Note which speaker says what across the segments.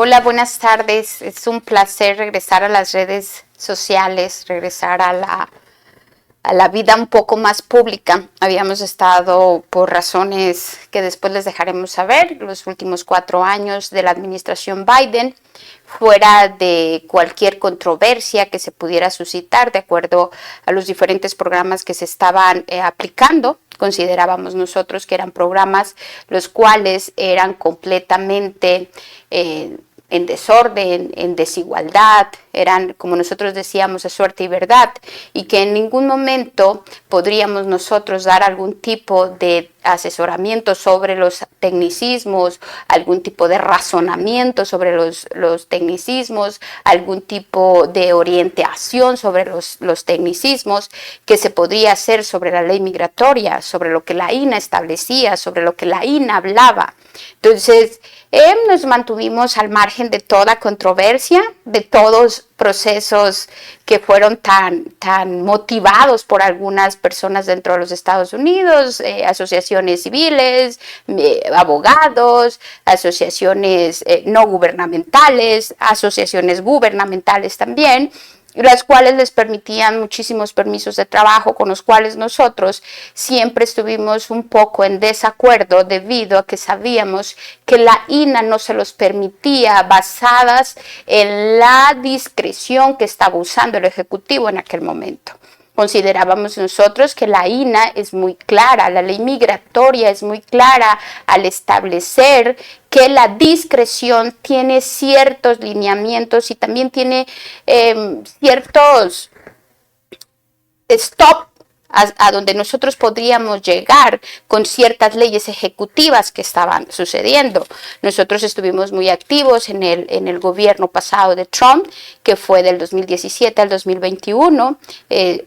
Speaker 1: Hola, buenas tardes. Es un placer regresar a las redes sociales, regresar a la vida un poco más pública. Habíamos estado, por razones que después les dejaremos saber, los últimos 4 años de la administración Biden, fuera de cualquier controversia que se pudiera suscitar de acuerdo a los diferentes programas que se estaban aplicando. Considerábamos nosotros que eran programas los cuales eran completamente en desorden, en desigualdad, eran, como nosotros decíamos, a suerte y verdad, y que en ningún momento podríamos nosotros dar algún tipo de asesoramiento sobre los tecnicismos, algún tipo de razonamiento sobre los tecnicismos, algún tipo de orientación sobre los tecnicismos que se podría hacer sobre la ley migratoria, sobre lo que la INA establecía, sobre lo que la INA hablaba. Entonces, nos mantuvimos al margen de toda controversia, de todos procesos que fueron tan motivados por algunas personas dentro de los Estados Unidos, asociaciones civiles, abogados, asociaciones no gubernamentales, asociaciones gubernamentales también, las cuales les permitían muchísimos permisos de trabajo, con los cuales nosotros siempre estuvimos un poco en desacuerdo debido a que sabíamos que la INA no se los permitía basadas en la discreción que estaba usando el Ejecutivo en aquel momento. Considerábamos nosotros que la INA es muy clara, la ley migratoria es muy clara al establecer que la discreción tiene ciertos lineamientos y también tiene ciertos stop a donde nosotros podríamos llegar con ciertas leyes ejecutivas que estaban sucediendo. Nosotros estuvimos muy activos en el gobierno pasado de Trump, que fue del 2017 al 2021.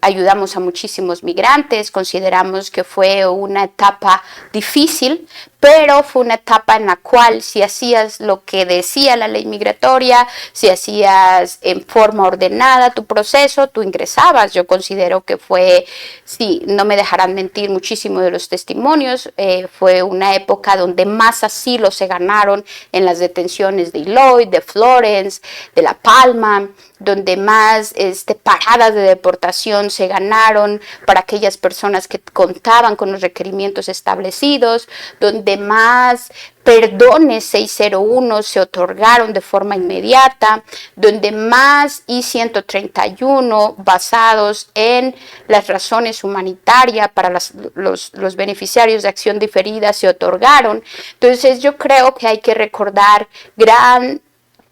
Speaker 1: Ayudamos a muchísimos migrantes, consideramos que fue una etapa difícil, pero fue una etapa en la cual si hacías lo que decía la ley migratoria, si hacías en forma ordenada tu proceso, tú ingresabas. Yo considero que fue, sí, no me dejarán mentir muchísimo de los testimonios, fue una época donde más asilos se ganaron en las detenciones de Eloy, de Florence, de La Palma, donde más paradas de deportación se ganaron para aquellas personas que contaban con los requerimientos establecidos, donde más perdones 601 se otorgaron de forma inmediata, donde más I-131 basados en las razones humanitarias para los beneficiarios de acción diferida se otorgaron. Entonces yo creo que hay que recordar gran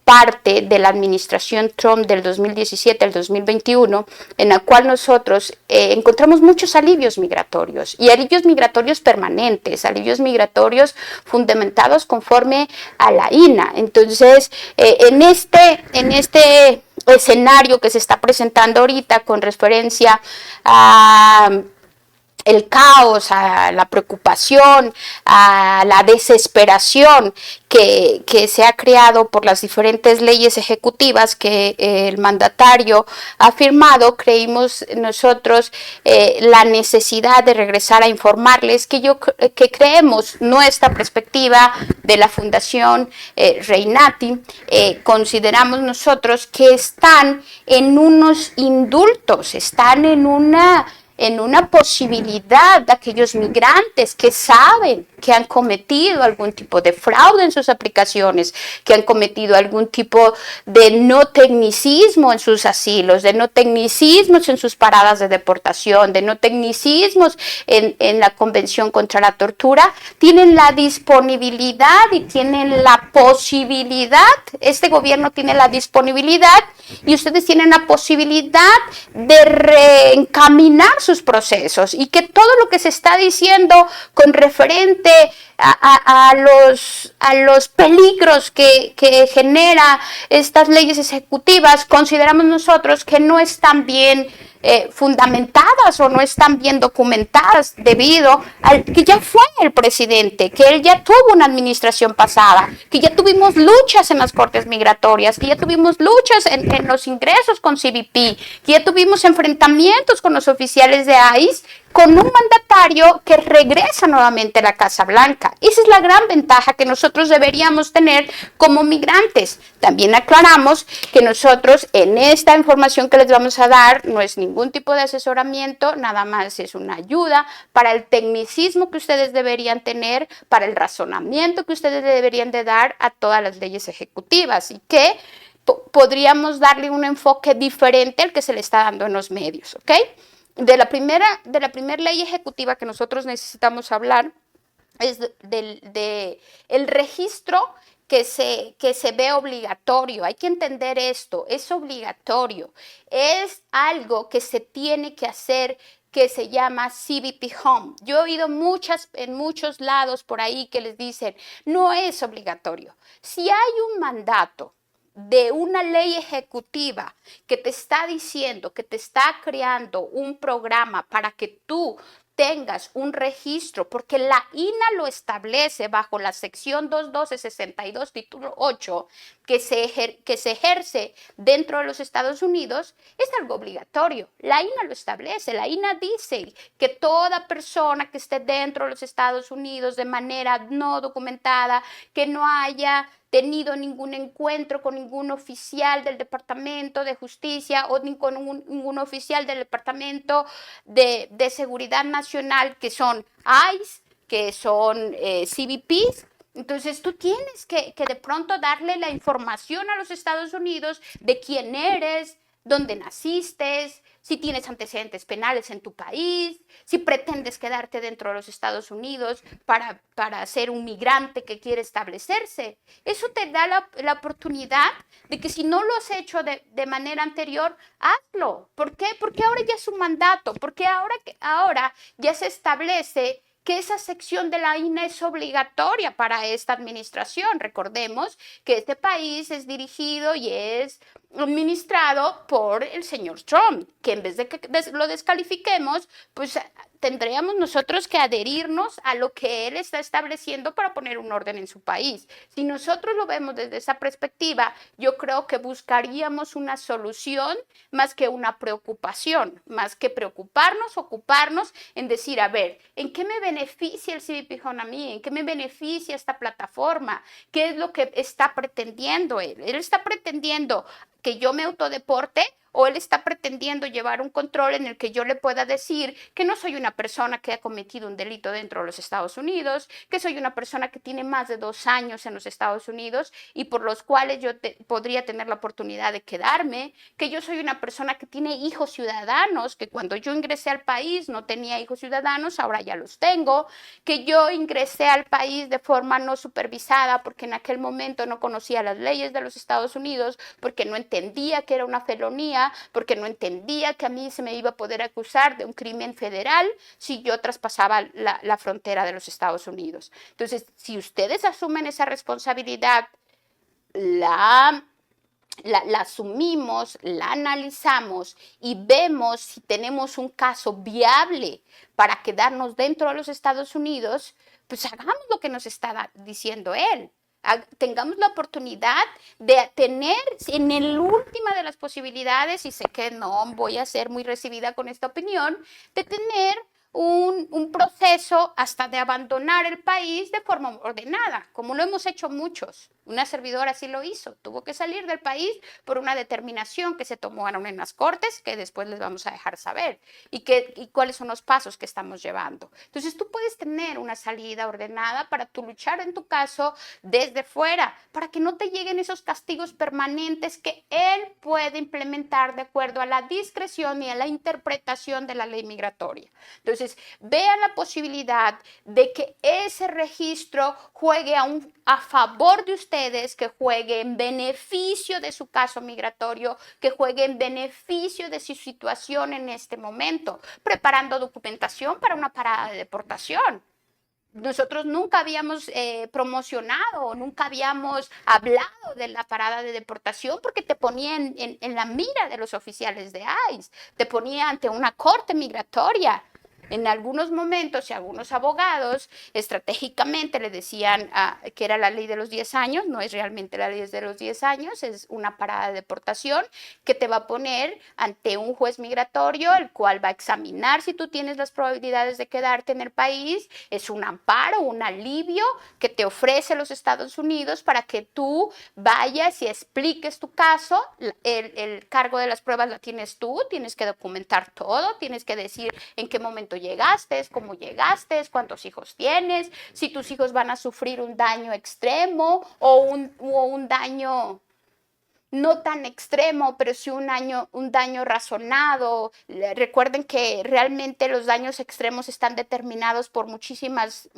Speaker 1: parte de la administración Trump del 2017 al 2021, en la cual nosotros encontramos muchos alivios migratorios y alivios migratorios permanentes, alivios migratorios fundamentados conforme a la INA. Entonces, en este escenario que se está presentando ahorita con referencia a el caos, a la preocupación, a la desesperación que se ha creado por las diferentes leyes ejecutivas que el mandatario ha firmado, creímos nosotros la necesidad de regresar a informarles que creemos nuestra perspectiva de la Fundación Reinati, consideramos nosotros que están en unos indultos, están en una posibilidad de aquellos migrantes que saben que han cometido algún tipo de fraude en sus aplicaciones, que han cometido algún tipo de no tecnicismo en sus asilos, de no tecnicismos en sus paradas de deportación, de no tecnicismos en la Convención contra la Tortura, tienen la disponibilidad y tienen la posibilidad, este gobierno tiene la disponibilidad y ustedes tienen la posibilidad de reencaminar sus procesos, y que todo lo que se está diciendo con referente a los peligros que genera estas leyes ejecutivas, consideramos nosotros que no están bien fundamentadas o no están bien documentadas debido al que ya fue el presidente, que él ya tuvo una administración pasada, que ya tuvimos luchas en las cortes migratorias, que ya tuvimos luchas en los ingresos con CBP, que ya tuvimos enfrentamientos con los oficiales de ICE con un mandatario que regresa nuevamente a la Casa Blanca. Esa es la gran ventaja que nosotros deberíamos tener como migrantes. También aclaramos que nosotros en esta información que les vamos a dar no es ningún tipo de asesoramiento, nada más es una ayuda para el tecnicismo que ustedes deberían tener, para el razonamiento que ustedes deberían de dar a todas las leyes ejecutivas y que podríamos darle un enfoque diferente al que se le está dando en los medios, ¿ok? De la primera ley ejecutiva que nosotros necesitamos hablar es el registro que se ve obligatorio. Hay que entender esto, es obligatorio. Es algo que se tiene que hacer que se llama CBP Home. Yo he oído en muchos lados por ahí que les dicen, no es obligatorio. Si hay un mandato de una ley ejecutiva que te está diciendo, que te está creando un programa para que tú tengas un registro, porque la INA lo establece bajo la sección 212-62, título 8, que se ejerce dentro de los Estados Unidos, es algo obligatorio. La INA lo establece. La INA dice que toda persona que esté dentro de los Estados Unidos de manera no documentada, que no haya tenido ningún encuentro con ningún oficial del Departamento de Justicia o ni con ningún oficial del Departamento de Seguridad Nacional, que son ICE, que son CBPs. Entonces tú tienes que de pronto darle la información a los Estados Unidos de quién eres, dónde naciste, si tienes antecedentes penales en tu país, si pretendes quedarte dentro de los Estados Unidos para ser un migrante que quiere establecerse. Eso te da la oportunidad de que si no lo has hecho de manera anterior, hazlo. ¿Por qué? Porque ahora ya es un mandato, porque ahora ya se establece que esa sección de la INA es obligatoria para esta administración. Recordemos que este país es dirigido y es administrado por el señor Trump, que en vez de que lo descalifiquemos, pues tendríamos nosotros que adherirnos a lo que él está estableciendo para poner un orden en su país. Si nosotros lo vemos desde esa perspectiva, yo creo que buscaríamos una solución más que una preocupación, más que preocuparnos, ocuparnos en decir, a ver, ¿en qué me beneficia el CBP Home a mí? ¿En qué me beneficia esta plataforma? ¿Qué es lo que está pretendiendo él? Él está pretendiendo que yo me autodeporte, o él está pretendiendo llevar un control en el que yo le pueda decir que no soy una persona que ha cometido un delito dentro de los Estados Unidos, que soy una persona que tiene más de 2 años en los Estados Unidos y por los cuales yo podría tener la oportunidad de quedarme, que yo soy una persona que tiene hijos ciudadanos, que cuando yo ingresé al país no tenía hijos ciudadanos, ahora ya los tengo, que yo ingresé al país de forma no supervisada porque en aquel momento no conocía las leyes de los Estados Unidos, porque no entendía que era una felonía, porque no entendía que a mí se me iba a poder acusar de un crimen federal si yo traspasaba la frontera de los Estados Unidos. Entonces, si ustedes asumen esa responsabilidad, la asumimos, la analizamos y vemos si tenemos un caso viable para quedarnos dentro de los Estados Unidos, pues hagamos lo que nos está diciendo él. Tengamos la oportunidad de tener, en el última de las posibilidades, y sé que no voy a ser muy recibida con esta opinión, de tener un proceso hasta de abandonar el país de forma ordenada, como lo hemos hecho muchos. Una servidora así lo hizo, tuvo que salir del país por una determinación que se tomaron en las cortes, que después les vamos a dejar saber, y cuáles son los pasos que estamos llevando. Entonces tú puedes tener una salida ordenada para tú luchar en tu caso desde fuera, para que no te lleguen esos castigos permanentes que él puede implementar de acuerdo a la discreción y a la interpretación de la ley migratoria. Entonces, vean la posibilidad de que ese registro juegue a favor de ustedes, que juegue en beneficio de su caso migratorio, que juegue en beneficio de su situación en este momento, preparando documentación para una parada de deportación. Nosotros nunca habíamos promocionado o nunca habíamos hablado de la parada de deportación porque te ponía en la mira de los oficiales de ICE, te ponía ante una corte migratoria. En algunos momentos y algunos abogados estratégicamente le decían que era la ley de los 10 años, no es realmente la ley de los 10 años, es una parada de deportación que te va a poner ante un juez migratorio, el cual va a examinar si tú tienes las probabilidades de quedarte en el país. Es un amparo, un alivio que te ofrece los Estados Unidos para que tú vayas y expliques tu caso. El cargo de las pruebas la tienes tú, tienes que documentar todo, tienes que decir en qué momento llegaste, cómo llegaste, cuántos hijos tienes, si tus hijos van a sufrir un daño extremo o un daño no tan extremo, pero sí un daño razonado. Recuerden que realmente los daños extremos están determinados por muchísimas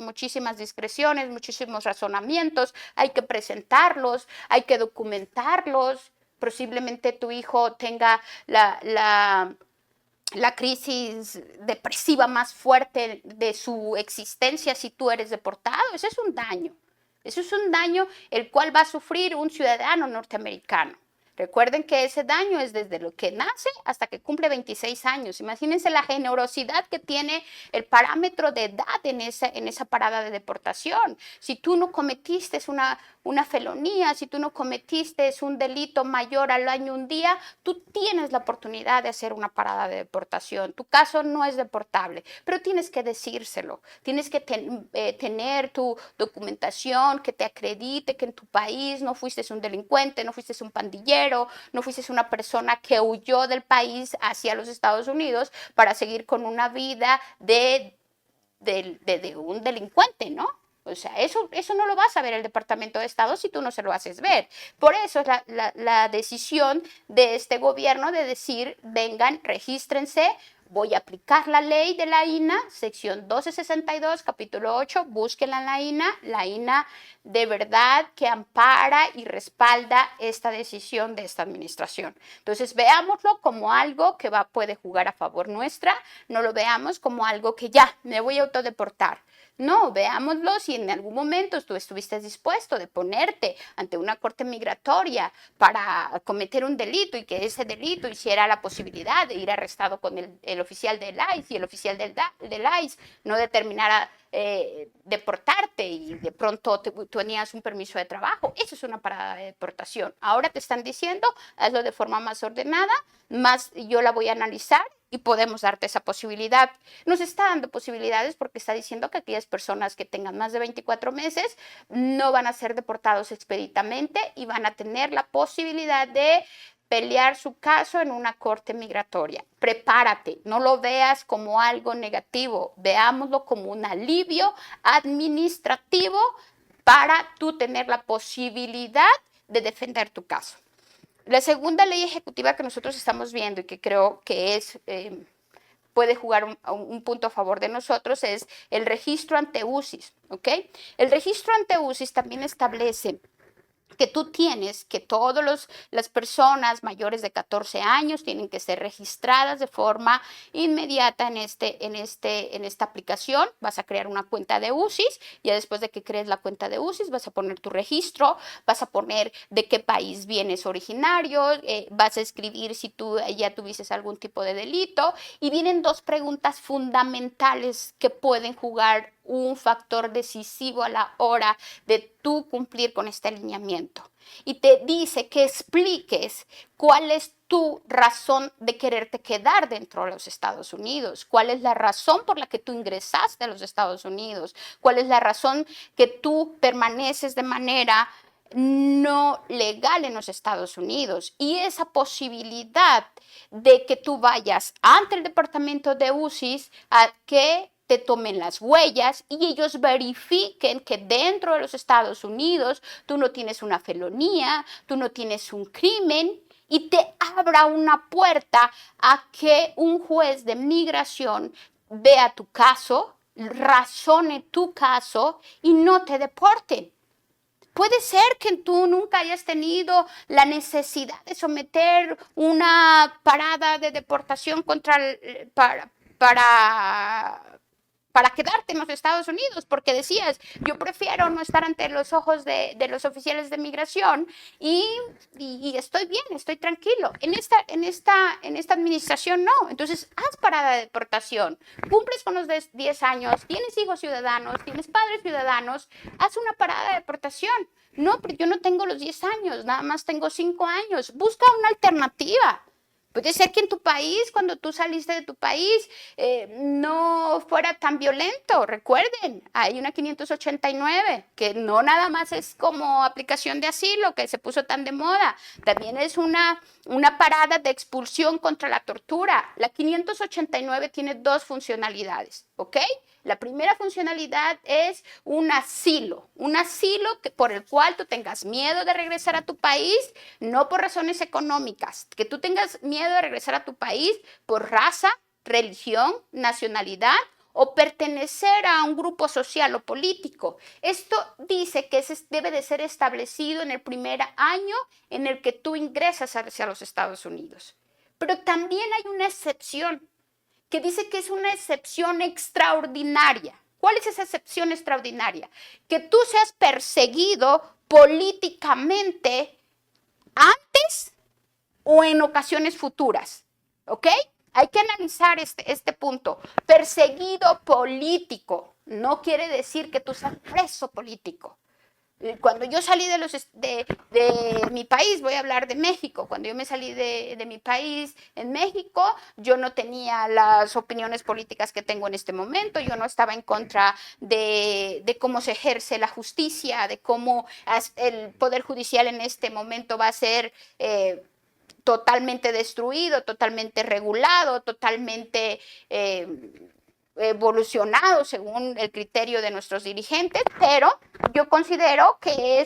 Speaker 1: discreciones, muchísimos razonamientos. Hay que presentarlos, hay que documentarlos. Posiblemente tu hijo tenga la crisis depresiva más fuerte de su existencia si tú eres deportado. Ese es un daño. Eso es un daño el cual va a sufrir un ciudadano norteamericano. Recuerden que ese daño es desde lo que nace hasta que cumple 26 años. Imagínense la generosidad que tiene el parámetro de edad en esa parada de deportación. Si tú no cometiste una felonía, si tú no cometiste un delito mayor al año un día, tú tienes la oportunidad de hacer una parada de deportación. Tu caso no es deportable, pero tienes que decírselo. Tienes que tener tu documentación que te acredite que en tu país no fuiste un delincuente, no fuiste un pandillero, no fuiste una persona que huyó del país hacia los Estados Unidos para seguir con una vida de un delincuente, ¿no? O sea, eso no lo va a saber el Departamento de Estado si tú no se lo haces ver. Por eso es la decisión de este gobierno de decir, vengan, regístrense, voy a aplicar la ley de la INA, sección 1262, capítulo 8, búsquenla en la INA de verdad que ampara y respalda esta decisión de esta administración. Entonces, veámoslo como algo que puede jugar a favor nuestra, no lo veamos como algo que ya, me voy a autodeportar. No, veámoslo si en algún momento tú estuviste dispuesto de ponerte ante una corte migratoria para cometer un delito y que ese delito hiciera la posibilidad de ir arrestado con el oficial del ICE y el oficial del ICE no determinara deportarte y de pronto tú tenías un permiso de trabajo. Eso es una parada de deportación. Ahora te están diciendo, hazlo de forma más ordenada, más yo la voy a analizar y podemos darte esa posibilidad. Nos está dando posibilidades porque está diciendo que aquellas personas que tengan más de 24 meses no van a ser deportados expeditamente y van a tener la posibilidad de pelear su caso en una corte migratoria. Prepárate, no lo veas como algo negativo, veámoslo como un alivio administrativo para tú tener la posibilidad de defender tu caso. La segunda ley ejecutiva que nosotros estamos viendo y que creo que puede jugar un punto a favor de nosotros es el registro ante UCIS, ¿ok? El registro ante UCIS también establece que tú tienes que todas las personas mayores de 14 años tienen que ser registradas de forma inmediata en esta aplicación. Vas a crear una cuenta de UCIS, ya después de que crees la cuenta de UCIS vas a poner tu registro, vas a poner de qué país vienes originario, vas a escribir si tú ya tuvieses algún tipo de delito y vienen dos preguntas fundamentales que pueden jugar un factor decisivo a la hora de tú cumplir con este alineamiento. Y te dice que expliques cuál es tu razón de quererte quedar dentro de los Estados Unidos, cuál es la razón por la que tú ingresaste a los Estados Unidos, cuál es la razón que tú permaneces de manera no legal en los Estados Unidos y esa posibilidad de que tú vayas ante el departamento de UCIS a que te tomen las huellas y ellos verifiquen que dentro de los Estados Unidos tú no tienes una felonía, tú no tienes un crimen y te abra una puerta a que un juez de migración vea tu caso, razone tu caso y no te deporten. Puede ser que tú nunca hayas tenido la necesidad de someter una parada de deportación para para quedarte en los Estados Unidos, porque decías, yo prefiero no estar ante los ojos de los oficiales de migración y estoy bien, estoy tranquilo. En esta administración no. Entonces, haz parada de deportación, cumples con los 10 años, tienes hijos ciudadanos, tienes padres ciudadanos, haz una parada de deportación. No, pero yo no tengo los 10 años, nada más tengo 5 años. Busca una alternativa. Puede ser que en tu país, cuando tú saliste de tu país, no fuera tan violento. Recuerden, hay una 589, que no nada más es como aplicación de asilo, que se puso tan de moda. También es una parada de expulsión contra la tortura. La 589 tiene dos funcionalidades, ¿ok? La primera funcionalidad es un asilo por el cual tú tengas miedo de regresar a tu país, no por razones económicas, que tú tengas miedo de regresar a tu país por raza, religión, nacionalidad o pertenecer a un grupo social o político. Esto dice que debe de ser establecido en el primer año en el que tú ingresas hacia los Estados Unidos. Pero también hay una excepción, que dice que es una excepción extraordinaria. ¿Cuál es esa excepción extraordinaria? Que tú seas perseguido políticamente antes o en ocasiones futuras, ¿ok? Hay que analizar este punto. Perseguido político no quiere decir que tú seas preso político. Cuando yo salí de mi país, voy a hablar de México, cuando yo me salí de mi país en México, yo no tenía las opiniones políticas que tengo en este momento, yo no estaba en contra de cómo se ejerce la justicia, de cómo el Poder Judicial en este momento va a ser totalmente destruido, totalmente regulado, totalmente evolucionado según el criterio de nuestros dirigentes, pero yo considero que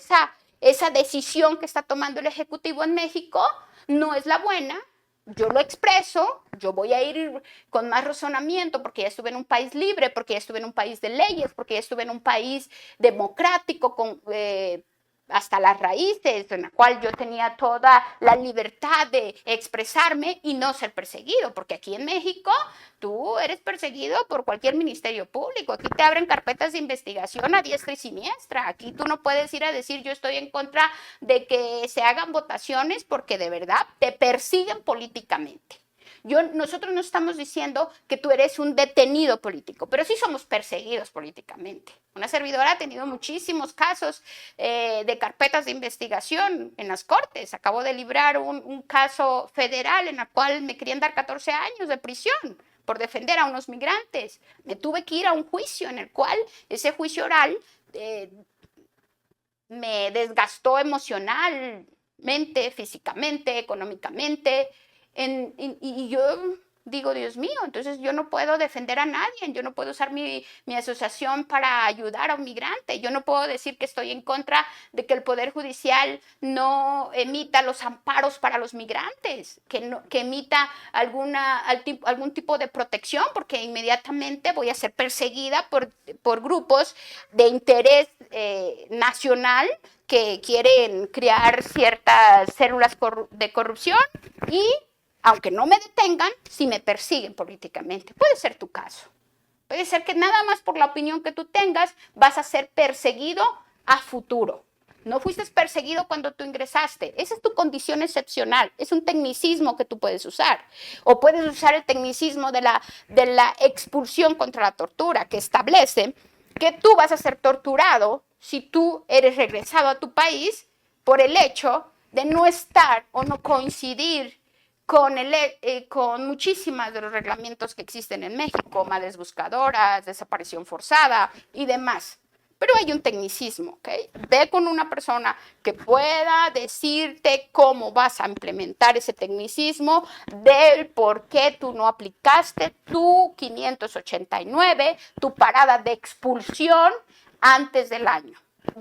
Speaker 1: esa decisión que está tomando el Ejecutivo en México no es la buena. Yo lo expreso, yo voy a ir con más razonamiento porque ya estuve en un país libre, porque ya estuve en un país de leyes, porque ya estuve en un país democrático con hasta las raíces, en la cual yo tenía toda la libertad de expresarme y no ser perseguido, porque aquí en México tú eres perseguido por cualquier ministerio público, aquí te abren carpetas de investigación a diestra y siniestra, aquí tú no puedes ir a decir yo estoy en contra de que se hagan votaciones porque de verdad te persiguen políticamente. Nosotros no estamos diciendo que tú eres un detenido político, pero sí somos perseguidos políticamente. Una servidora ha tenido muchísimos casos de carpetas de investigación en las cortes. Acabo de librar un caso federal en el cual me querían dar 14 años de prisión por defender a unos migrantes. Me tuve que ir a un juicio en el cual ese juicio oral me desgastó emocionalmente, físicamente, económicamente. Y yo digo, Dios mío, entonces yo no puedo defender a nadie, yo no puedo usar mi asociación para ayudar a un migrante, yo no puedo decir que estoy en contra de que el Poder Judicial no emita los amparos para los migrantes, que emita algún tipo de protección, porque inmediatamente voy a ser perseguida por grupos de interés nacional que quieren crear ciertas células de corrupción y aunque no me detengan, si me persiguen políticamente. Puede ser tu caso. Puede ser que nada más por la opinión que tú tengas vas a ser perseguido a futuro. No fuiste perseguido cuando tú ingresaste. Esa es tu condición excepcional. Es un tecnicismo que tú puedes usar. O puedes usar el tecnicismo de la expulsión contra la tortura, que establece que tú vas a ser torturado si tú eres regresado a tu país por el hecho de no estar o no coincidir con muchísimas de los reglamentos que existen en México, madres buscadoras, desaparición forzada y demás. Pero hay un tecnicismo, ¿ok? Ve con una persona que pueda decirte cómo vas a implementar ese tecnicismo, del por qué tú no aplicaste tu 589, tu parada de expulsión antes del año.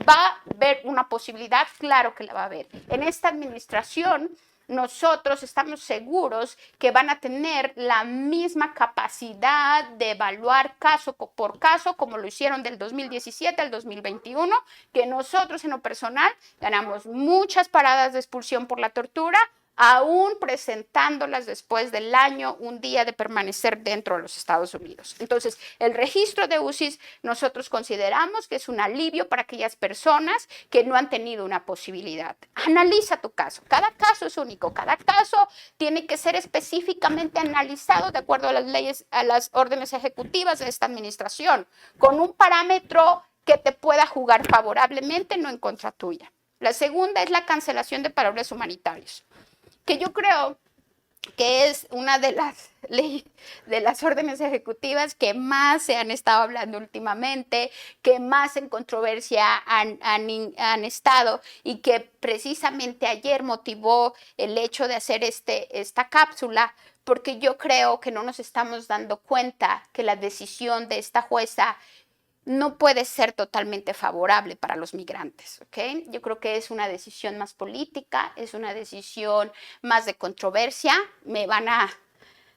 Speaker 1: ¿Va a haber una posibilidad? Claro que la va a haber. En esta administración nosotros estamos seguros que van a tener la misma capacidad de evaluar caso por caso como lo hicieron del 2017 al 2021, que nosotros en lo personal ganamos muchas paradas de expulsión por la tortura, aún presentándolas después del año, un día de permanecer dentro de los Estados Unidos. Entonces, el registro de UCIs nosotros consideramos que es un alivio para aquellas personas que no han tenido una posibilidad. Analiza tu caso. Cada caso es único. Cada caso tiene que ser específicamente analizado de acuerdo a las leyes, a las órdenes ejecutivas de esta administración, con un parámetro que te pueda jugar favorablemente, no en contra tuya. La segunda es la cancelación de paroles humanitarios, que yo creo que es una de las órdenes ejecutivas que más se han estado hablando últimamente, que más en controversia han estado y que precisamente ayer motivó el hecho de hacer esta cápsula, porque yo creo que no nos estamos dando cuenta que la decisión de esta jueza no puede ser totalmente favorable para los migrantes, ¿ok? Yo creo que es una decisión más política, es una decisión más de controversia, me van a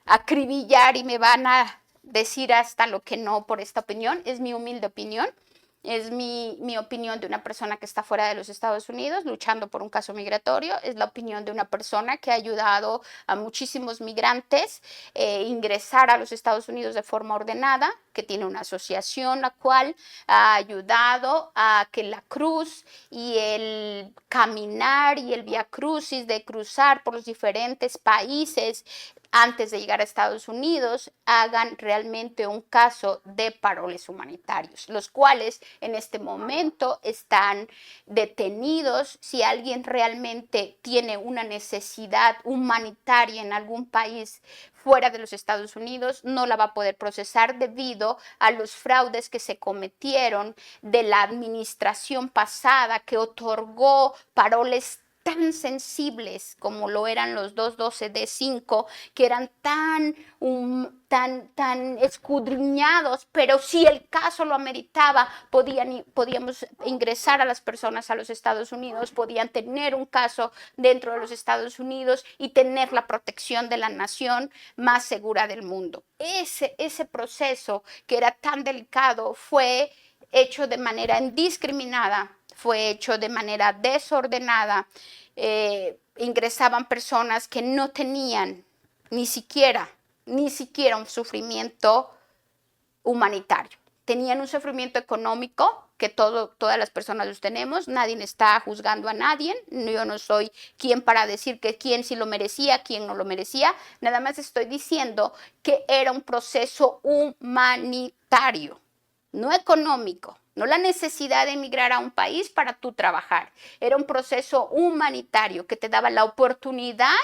Speaker 1: acribillar y me van a decir hasta lo que no por esta opinión, es mi humilde opinión. Es mi opinión de una persona que está fuera de los Estados Unidos luchando por un caso migratorio. Es la opinión de una persona que ha ayudado a muchísimos migrantes ingresar a los Estados Unidos de forma ordenada, que tiene una asociación la cual ha ayudado a que la cruz y el caminar y el vía crucis de cruzar por los diferentes países antes de llegar a Estados Unidos, hagan realmente un caso de paroles humanitarios, los cuales en este momento están detenidos. Si alguien realmente tiene una necesidad humanitaria en algún país fuera de los Estados Unidos, no la va a poder procesar debido a los fraudes que se cometieron de la administración pasada que otorgó paroles tan sensibles como lo eran los 212D5, que eran tan escudriñados, pero si el caso lo ameritaba, podíamos ingresar a las personas a los Estados Unidos, podían tener un caso dentro de los Estados Unidos y tener la protección de la nación más segura del mundo. Ese proceso que era tan delicado fue hecho de manera indiscriminada, fue hecho de manera desordenada. Ingresaban personas que no tenían ni siquiera un sufrimiento humanitario. Tenían un sufrimiento económico que todas las personas los tenemos. Nadie está juzgando a nadie. Yo no soy quien para decir que quién sí lo merecía, quién no lo merecía. Nada más estoy diciendo que era un proceso humanitario, no económico. No la necesidad de emigrar a un país para tú trabajar. Era un proceso humanitario que te daba la oportunidad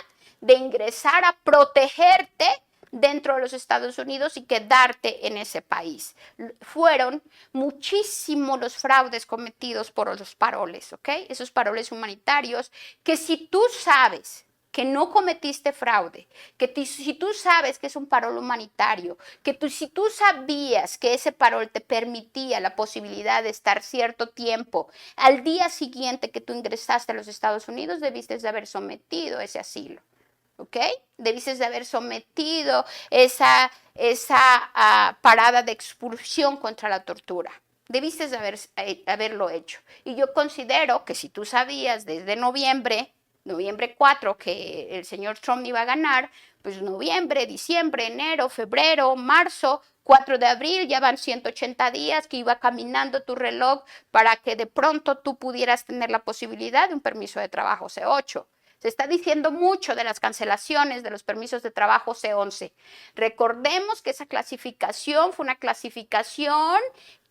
Speaker 1: de ingresar a protegerte dentro de los Estados Unidos y quedarte en ese país. Fueron muchísimos los fraudes cometidos por los paroles, ¿ok? Esos paroles humanitarios que si tú sabes que no cometiste fraude, si tú sabes que es un parol humanitario, si tú sabías que ese parol te permitía la posibilidad de estar cierto tiempo, al día siguiente que tú ingresaste a los Estados Unidos, debiste de haber sometido ese asilo, ¿ok? Debiste de haber sometido esa parada de expulsión contra la tortura. Debiste de haberlo hecho. Y yo considero que si tú sabías desde noviembre 4, que el señor Trump iba a ganar, pues noviembre, diciembre, enero, febrero, marzo, 4 de abril, ya van 180 días que iba caminando tu reloj para que de pronto tú pudieras tener la posibilidad de un permiso de trabajo C8. Se está diciendo mucho de las cancelaciones de los permisos de trabajo C11. Recordemos que esa clasificación fue una clasificación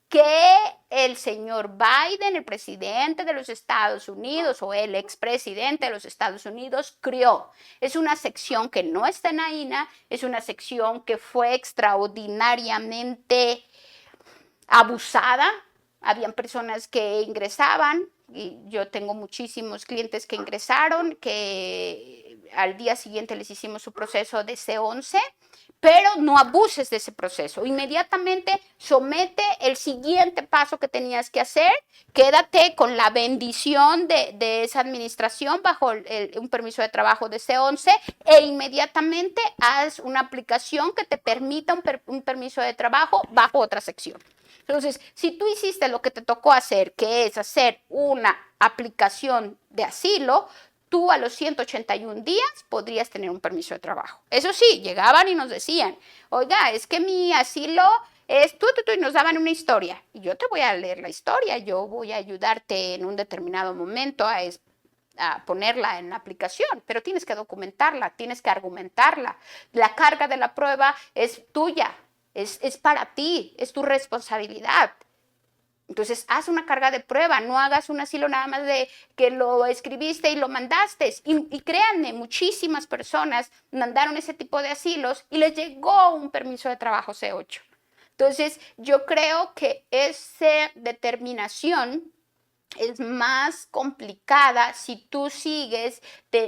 Speaker 1: que el señor Biden, el presidente de los Estados Unidos o el expresidente de los Estados Unidos, creó. Es una sección que no está en AINA, es una sección que fue extraordinariamente abusada. Habían personas que ingresaban, y yo tengo muchísimos clientes que ingresaron, que al día siguiente les hicimos su proceso de C11, pero no abuses de ese proceso. Inmediatamente somete el siguiente paso que tenías que hacer, quédate con la bendición de esa administración bajo un permiso de trabajo de C11 e inmediatamente haz una aplicación que te permita un permiso de trabajo bajo otra sección. Entonces, si tú hiciste lo que te tocó hacer, que es hacer una aplicación de asilo, tú a los 181 días podrías tener un permiso de trabajo. Eso sí, llegaban y nos decían, oiga, es que mi asilo es y nos daban una historia. Y yo te voy a leer la historia, yo voy a ayudarte en un determinado momento a ponerla en la aplicación, pero tienes que documentarla, tienes que argumentarla. La carga de la prueba es tuya, es para ti, es tu responsabilidad. Entonces, haz una carga de prueba, no hagas un asilo nada más de que lo escribiste y lo mandaste. Y créanme, muchísimas personas mandaron ese tipo de asilos y les llegó un permiso de trabajo C8. Entonces, yo creo que esa determinación es más complicada si tú sigues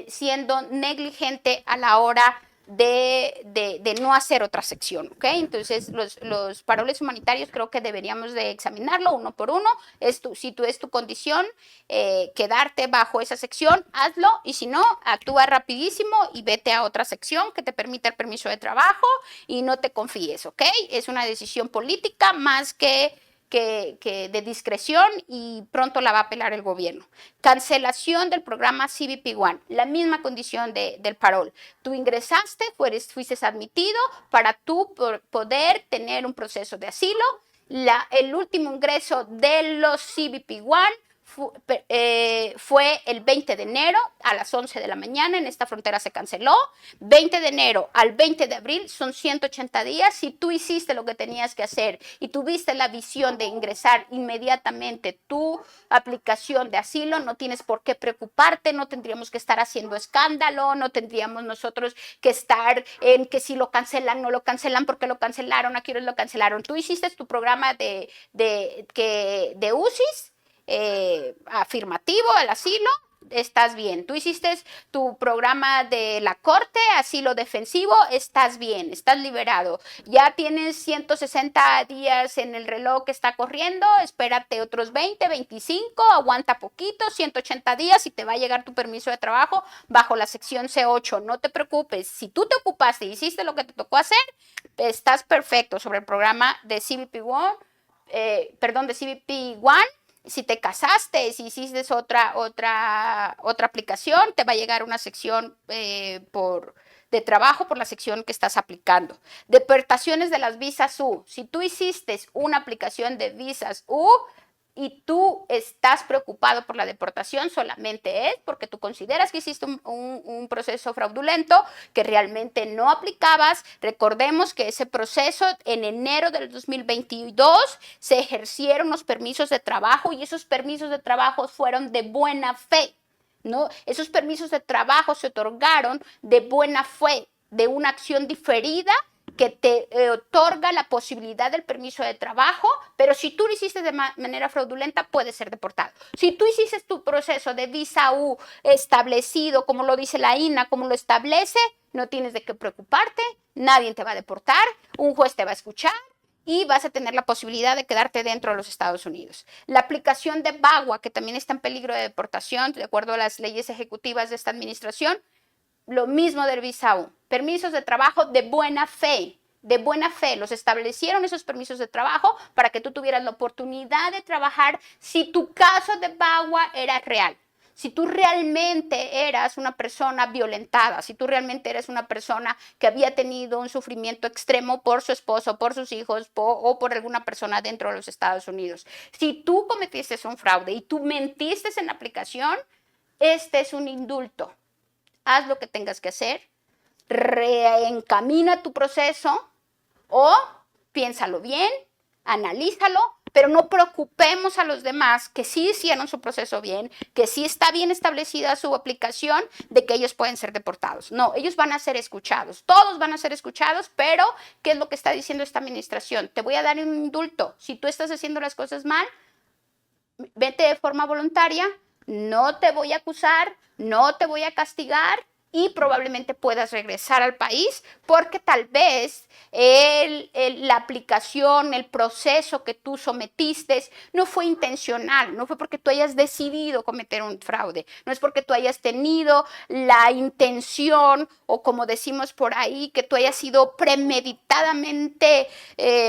Speaker 1: siendo negligente a la hora de no hacer otra sección, ¿ok? Entonces, los paroles humanitarios creo que deberíamos de examinarlo uno por uno. Si tú es tu condición quedarte bajo esa sección, hazlo, y si no, actúa rapidísimo y vete a otra sección que te permita el permiso de trabajo y no te confíes, ¿ok? Es una decisión política más que de discreción, y pronto la va a apelar el gobierno. Cancelación del programa CBP One, la misma condición del parol. Tú ingresaste, fuiste admitido para tú poder tener un proceso de asilo. El último ingreso de los CBP One fue el 20 de enero a las 11 de la mañana. En esta frontera se canceló. 20 de enero al 20 de abril son 180 días. Si tú hiciste lo que tenías que hacer y tuviste la visión de ingresar inmediatamente tu aplicación de asilo, no tienes por qué preocuparte, no tendríamos que estar haciendo escándalo, no tendríamos nosotros que estar en que si lo cancelan, no lo cancelan, porque lo cancelaron, a qué horas lo cancelaron. Tú hiciste tu programa de UCIS, afirmativo al asilo, estás bien. Tú hiciste tu programa de la corte, asilo defensivo, estás bien, estás liberado. Ya tienes 160 días en el reloj que está corriendo, espérate otros 20, 25, aguanta poquito, 180 días y te va a llegar tu permiso de trabajo bajo la sección C8. No te preocupes, si tú te ocupaste y hiciste lo que te tocó hacer, estás perfecto sobre el programa de CBP One, de CBP One. Si te casaste, si hiciste otra aplicación, te va a llegar una sección de trabajo por la sección que estás aplicando. Deportaciones de las visas U. Si tú hiciste una aplicación de visas U y tú estás preocupado por la deportación, solamente es porque tú consideras que hiciste un proceso fraudulento, que realmente no aplicabas. Recordemos que ese proceso, en enero del 2022, se ejercieron los permisos de trabajo, y esos permisos de trabajo fueron de buena fe, ¿no? Esos permisos de trabajo se otorgaron de buena fe, de una acción diferida que te otorga la posibilidad del permiso de trabajo, pero si tú lo hiciste de manera fraudulenta, puedes ser deportado. Si tú hiciste tu proceso de visa U establecido, como lo dice la INA, como lo establece, no tienes de qué preocuparte, nadie te va a deportar, un juez te va a escuchar y vas a tener la posibilidad de quedarte dentro de los Estados Unidos. La aplicación de VAWA, que también está en peligro de deportación, de acuerdo a las leyes ejecutivas de esta administración, lo mismo del visa U, permisos de trabajo de buena fe. De buena fe, los establecieron esos permisos de trabajo para que tú tuvieras la oportunidad de trabajar si tu caso de VAWA era real. Si tú realmente eras una persona violentada, si tú realmente eres una persona que había tenido un sufrimiento extremo por su esposo, por sus hijos o por alguna persona dentro de los Estados Unidos. Si tú cometiste un fraude y tú mentiste en la aplicación, este es un indulto. Haz lo que tengas que hacer, reencamina tu proceso o piénsalo bien, analízalo, pero no preocupemos a los demás que sí hicieron su proceso bien, que sí está bien establecida su aplicación, de que ellos pueden ser deportados. No, ellos van a ser escuchados, todos van a ser escuchados, pero ¿qué es lo que está diciendo esta administración? Te voy a dar un indulto. Si tú estás haciendo las cosas mal, vete de forma voluntaria, no te voy a acusar, no te voy a castigar y probablemente puedas regresar al país porque tal vez la aplicación, el proceso que tú sometiste no fue intencional, no fue porque tú hayas decidido cometer un fraude, no es porque tú hayas tenido la intención o como decimos por ahí, que tú hayas sido premeditadamente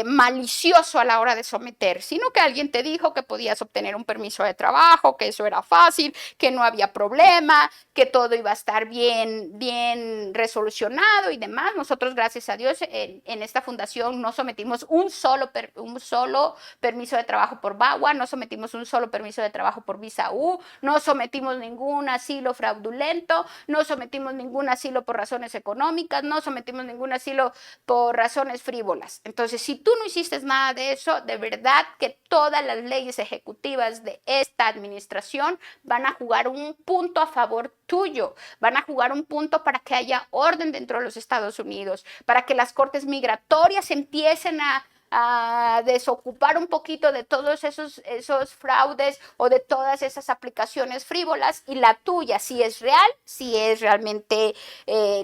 Speaker 1: malicioso a la hora de someter, sino que alguien te dijo que podías obtener un permiso de trabajo, que eso era fácil, que no había problema, que todo iba a estar bien resolucionado y demás. Nosotros, gracias a Dios, en esta fundación no sometimos un solo permiso de trabajo por VAWA, no sometimos un solo permiso de trabajo por visa U, no sometimos ningún asilo fraudulento, no sometimos ningún asilo por razones económicas, no sometimos ningún asilo por razones frívolas. Entonces, si tú no hiciste nada de eso, de verdad que todas las leyes ejecutivas de esta administración van a jugar un punto a favor tuyo, van a jugar un punto para que haya orden dentro de los Estados Unidos, para que las cortes migratorias empiecen a desocupar un poquito de todos esos fraudes o de todas esas aplicaciones frívolas, y la tuya, si es real, si es realmente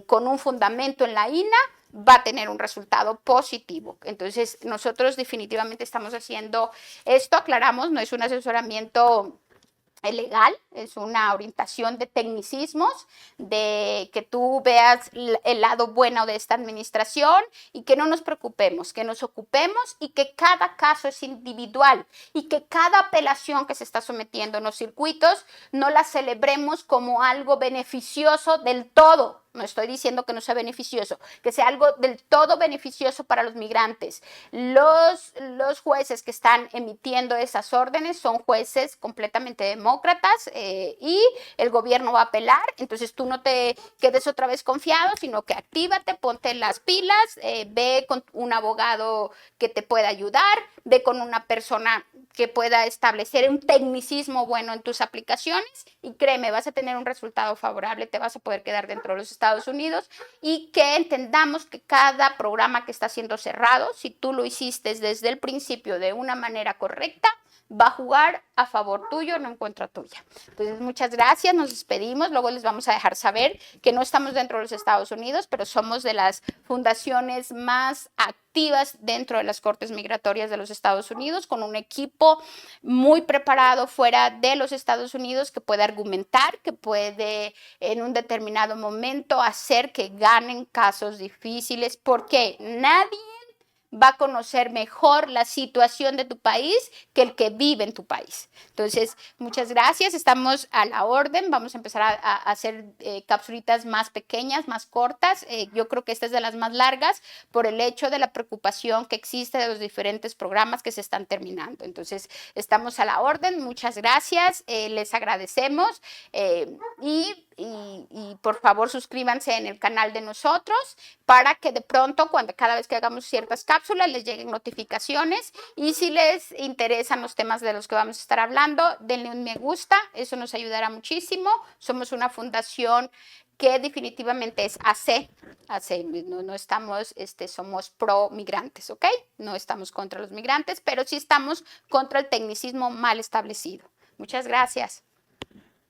Speaker 1: con un fundamento en la INA, va a tener un resultado positivo. Entonces, nosotros definitivamente estamos haciendo esto, aclaramos, no es un asesoramiento legal, es una orientación de tecnicismos, de que tú veas el lado bueno de esta administración y que no nos preocupemos, que nos ocupemos y que cada caso es individual y que cada apelación que se está sometiendo en los circuitos no la celebremos como algo beneficioso del todo. No estoy diciendo que no sea beneficioso, que sea algo del todo beneficioso para los migrantes. Los jueces que están emitiendo esas órdenes son jueces completamente demócratas y el gobierno va a apelar. Entonces tú no te quedes otra vez confiado, sino que actívate, ponte las pilas, ve con un abogado que te pueda ayudar, ve con una persona que pueda establecer un tecnicismo bueno en tus aplicaciones y créeme, vas a tener un resultado favorable, te vas a poder quedar dentro de los Estados Unidos, y que entendamos que cada programa que está siendo cerrado, si tú lo hiciste desde el principio de una manera correcta, va a jugar a favor tuyo, no en contra tuya. Entonces, muchas gracias, nos despedimos, luego les vamos a dejar saber que no estamos dentro de los Estados Unidos, pero somos de las fundaciones más activas dentro de las Cortes Migratorias de los Estados Unidos, con un equipo muy preparado fuera de los Estados Unidos que puede argumentar, que puede en un determinado momento hacer que ganen casos difíciles, porque nadie va a conocer mejor la situación de tu país que el que vive en tu país. Entonces, muchas gracias, estamos a la orden, vamos a empezar a hacer capsulitas más pequeñas, más cortas. Yo creo que esta es de las más largas por el hecho de la preocupación que existe de los diferentes programas que se están terminando. Entonces, estamos a la orden, muchas gracias, les agradecemos y por favor suscríbanse en el canal de nosotros para que de pronto, cada vez que hagamos ciertas cápsulas, les lleguen notificaciones, y si les interesan los temas de los que vamos a estar hablando, denle un me gusta, eso nos ayudará muchísimo. Somos una fundación que definitivamente es AC, no estamos, somos pro migrantes, ¿ok? No estamos contra los migrantes, pero sí estamos contra el tecnicismo mal establecido. Muchas gracias.